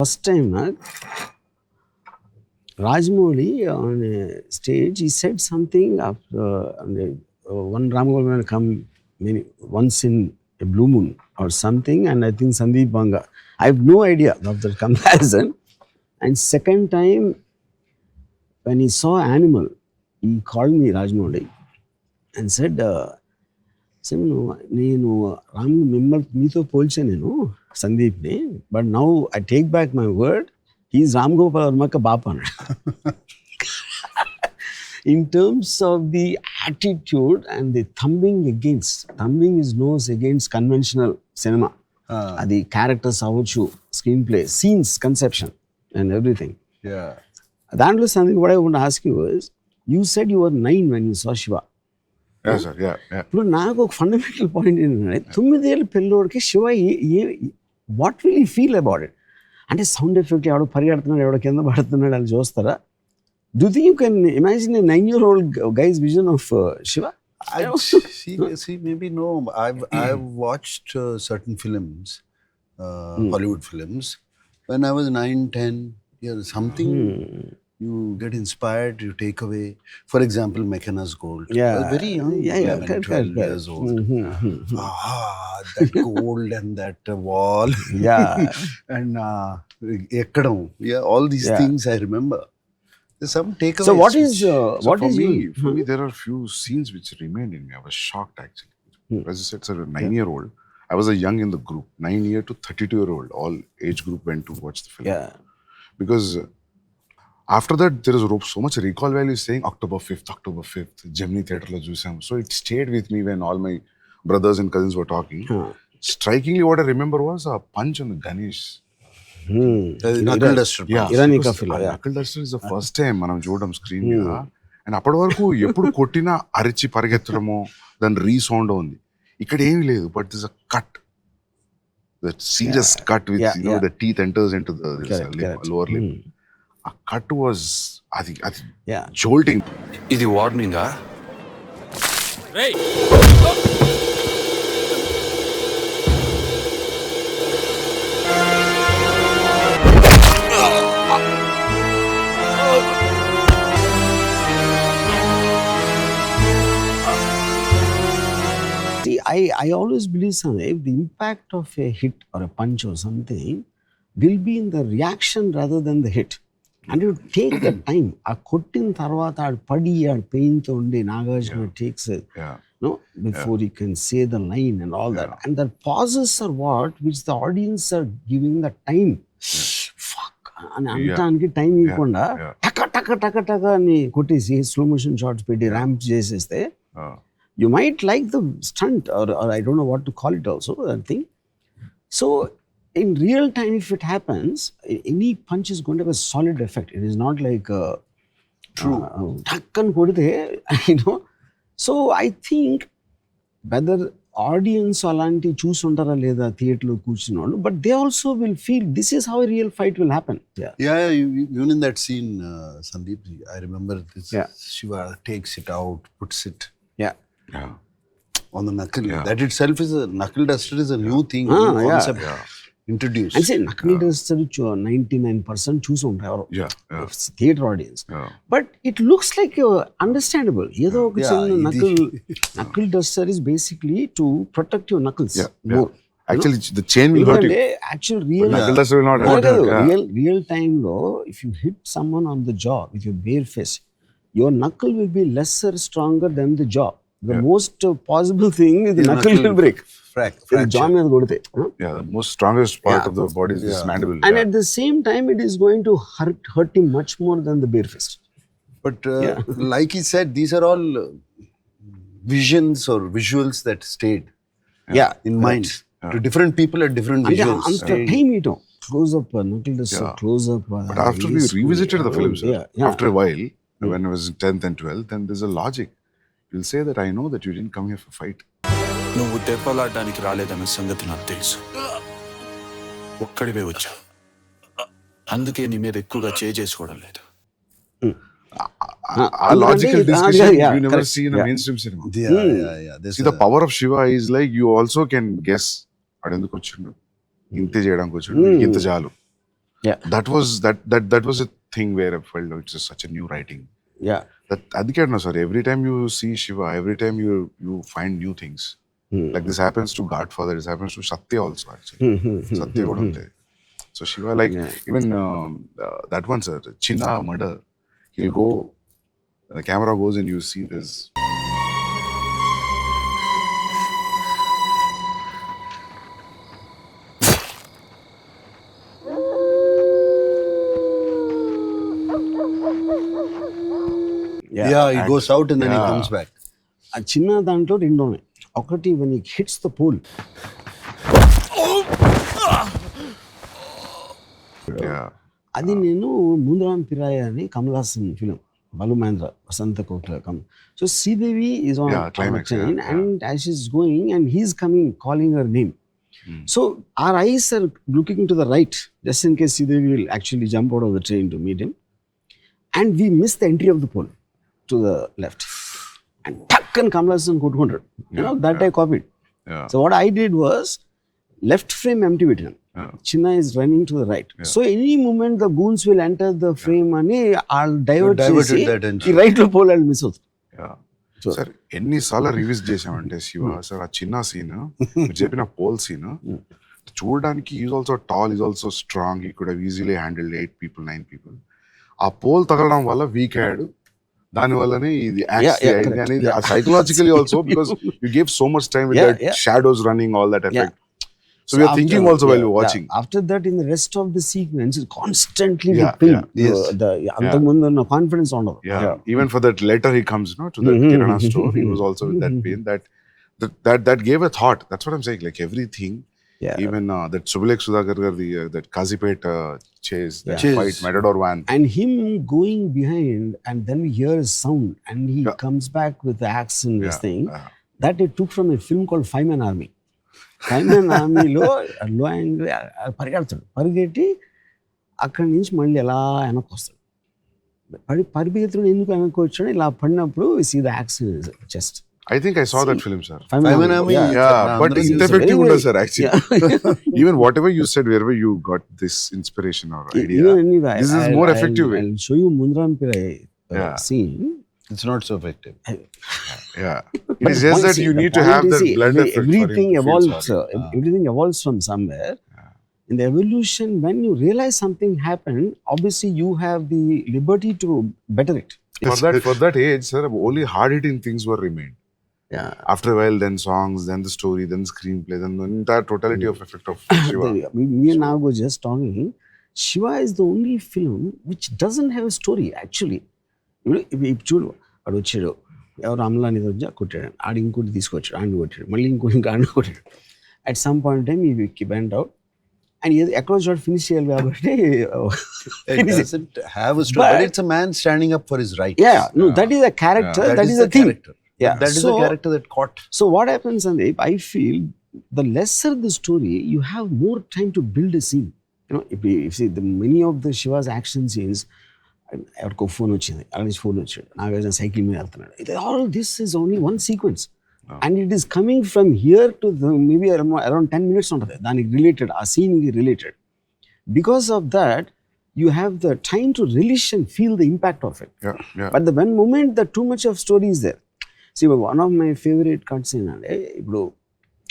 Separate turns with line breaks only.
First time, Rajmouli on a stage, he said something after one Ram Gopal come once in a blue moon or something, and I think Sandeep VANGA. I have no idea of the comparison. And second time, when he saw Animal, he called me Rajmouli and said, నేను రామ్ మిమ్మల్ని మీతో పోల్చా నేను సందీప్ని, but now I take back my word, he's Ram Gopal వర్మక్క బాప అన్నాడు. In terms of the attitude and the thumbing his nose against conventional cinema. The characters avuchu, screenplay, scenes, conception and everything.
Yeah.
That was something what I want to ask you is, you said you were 9 when you saw Shiva.
Yes, sir. Yeah.
ఇప్పుడు నాకు ఒక fundamental point ఏంటంటే 9 ఏళ్ళ పిల్లోడికి Shiva what will you feel about it? అంటే sound effect ఎవడో పరిగెడుతున్నాడు, ఎవడో కింద పడుతున్నాడు అని చూస్తారా? Do you think you can imagine a 9-year-old guy's vision of Shiva?
See, maybe no. I've watched certain films, Hollywood films, when I was 9, 10 years. Something you get inspired, you take away. For example, McKenna's Gold.
Yeah.
I was very young, 11, 12 years old. That gold and that wall.
Yeah.
And ekkadam. Yeah, all these things I remember. There's some takeaways.
So what is
for me, there are few scenes which remained in me. I was shocked actually. As you said, sir, a 9-year-old. I was a young in the group, 9-year to 32-year-old. All age group went to watch the film.
Yeah.
Because after that, there is so much recall value saying October 5th, Gemini Theatre lo chusam. So it stayed with me when all my brothers and cousins were talking. Strikingly, what I remember was a punch on the Ganesh.
Knuckle duster.
Knuckle duster is the first time మనం చూడడం screen మీద. And అప్పటి వరకు ఎప్పుడు కొట్టినా అరిచి పరిగెత్తడమో దాని resound ఉంది. ఇక్కడ ఏమీ లేదు, but this a cut, that serious cut with the teeth enters into the lower lip. ఆ కట్ వాజ్ అది జోల్టింగ్.
ఇది వార్నింగా?
I always believe something, the impact of a hit or a punch or something will be in the reaction rather than the hit. And you take the time. A kottin tarvata ad padi ad pain to unde Nagarjuna takes it, before he can say the line and all that. And the pauses are what which the audience are giving the time. Fuck. And antaniki time ikunda taka ani kottesi slow motion shots petti ramp cheseste. You might like the stunt or I don't know what to call it also, that thing. So in real time, if it happens, any punch is going to have a solid effect. It is not like takkan kodite, So I think whether audience alanti choose untara leda theatre lo కూర్చున్నోళ్ళు, but they also will feel this is how a real fight will happen.
Even in that scene, Sandeep, I remember this. Shiva takes it out, puts it on the knuckle. That itself is a knuckle duster is a new thing, new concept introduced.
I say knuckle duster 99% choose ఉంటారు theatre audience. But it looks like understandable. ఏదో ఒక చిన్న knuckle duster is basically to protect your knuckles more.
Actually, the chain will hurt you.
Actual real
knuckle duster will not hurt you.
Real time though, if you hit someone on the jaw with your bare fist, your knuckle will be lesser stronger than the jaw. The most possible thing is the knuckle will break.
Fracture.
Jaw మీద కొడితే.
The most strongest part of the body is this mandible.
And at the same time, it is going to hurt him much more than the bare fist.
But like he said, these are all visions or visuals that stayed in mind. To different people at different visuals.
Anta time ito. Close up, knuckle duster, close up.
But after we revisited the films, after a while, when I was in 10th and 12th, then there's a logic. You'll say that I know that you didn't come here for fight.
నువ్వు దెబ్బలాడడానికి రాలేదన్న సంగతి నాకు తెలుసు. ఒక్కడివే వచ్చా, అందుకే నీ మీద ఎక్కువగా చేసుకోవడం లేదు.
A logical discussion you never see in a mainstream cinema. See, the power of Shiva is like you also can guess. అడెందుకు వచ్చిండు, ఇంతే చేయడానికి వచ్చిండు, ఇంత చాలు.
Yeah.
That was a thing where I felt it's just such a new writing.
Yeah.
That adike no sir. Every time you see Shiva, every time you find new things. Like this happens to Godfather. This happens to Satya also actually. Satya kuda unte. So Shiva, like even that one sir, Chinna murder. He'll go. The camera goes and you see this.
Yeah, he goes out and then he comes back.
ఆ చిన్న దాంట్లో రెండు ఉన్నాయి. ఒకటి when he hits the pole.
Yeah.
అది నేను ముందరాం పిరాయ అని Kamal Haasan film బలు మహేంద్ర వసంత కోట్ల so Sridevi is on
climax,
train and as she's going and he's coming calling her name. So our eyes are looking to the right just in case Sridevi will actually jump out of the train to meet him, and we miss the entry of the pole to the left and tuck and Kamal Haasan కొట్టుకుంటాడు. That I copied.
Yeah.
So what I did was left frame empty పెట్టాను. Chinna is running to the right. So any moment the goons will enter the frame అని I'll divert చేసి ఈ right లో pole వాళ్ళు miss అవుతుంది.
Sir ఎన్నిసార్లు reviews చేసామంటే Shiva sir ఆ చిన్న సీన్ మీరు చెప్పిన పోల్ సీన్ చూడడానికి is also tall, is also strong, he could easily handle 8 people 9 people. ఆ పోల్ తగలడం వల్ల వీక్ అయ్యాడు, దాని వల్లనే ఇది అనేది psychologically also because you give so much time with that shadows running all that effect. So we are thinking also while you're watching.
After that, in the rest of the sequence, constantly the pain. The antamundu na confidence on.
Yeah. Even for that letter he comes, to the Kirana store, he was also with that pain. That gave a thought. That's what I'm saying. Like everything. Yeah. Even that Subulek Sudhakar that Kazipet chase, that fight, Matador van.
And him going behind, and then we hear a sound, and he comes back with the axe and this thing. That I took from a film called Five-Man Army. Five-Man ఆర్మీలో low angle పరిగెడతాడు, పరిగెట్టి అక్కడి నుంచి మళ్ళీ ఎలా వెనక్కి వస్తాడు. పరిగెత్తుడు ఎందుకు వెనక్కి వచ్చాడు, ఇలా పడినప్పుడు see the axe chest.
I think I saw that film, sir.
Five-Man
Army.
But it's effective, sir, actually. Even whatever you said, wherever you got this inspiration or idea, this is more effective way.
I'll show you Mundaram Pirai scene.
It's not so effective.
Yeah. It is just that you need to have that blend effect.
Everything evolves. Everything evolves from somewhere. In the evolution, when you realize something happened, obviously you have the liberty to better it.
For that age, sir, only hard-hitting things were remained.
Yeah.
After a while, then songs, then the story, then the screenplay, then the entire totality of effect of Shiva.
Me and Nag were just talking. Shiva is the only film which doesn't have a story, actually. ఇప్పుడు చూడు, వాడు వచ్చాడు, ఎవరు అమలాని కొట్టాడు, ఆడు ఇంకోటి తీసుకొచ్చాడు, ఆడిని కొట్టాడు, మళ్ళీ ఇంకోటి ఆడిని కొట్టాడు. అట్ సమ్ పాయింట్ టైమ్ ఈ బెంట్ అవుట్ అండ్ ఎక్కడో చోట ఫినిష్ చేయాలి కాబట్టి
it doesn't have a story, but it's a man standing up for his right.
That is a character, that is the thing.
That is the character that caught.
So what happens, Sandeep, I feel the lesser the story, you have more time to build a scene. If you see many of the Shiva's action scenes, ఎవరికో phone వచ్చింది, అక్కడ నుంచి phone వచ్చాడు, Nagarjuna cycle మీద వెళ్తున్నాడు, all this is only one sequence and it is coming from here to maybe around 10 minutes ఉంటుంది దానికి related, ఆ సీన్కి related. Because of that you have the time to relish and feel the impact of it. But the one moment that too much of story is there. See, one of my favorite cuts in ఇప్పుడు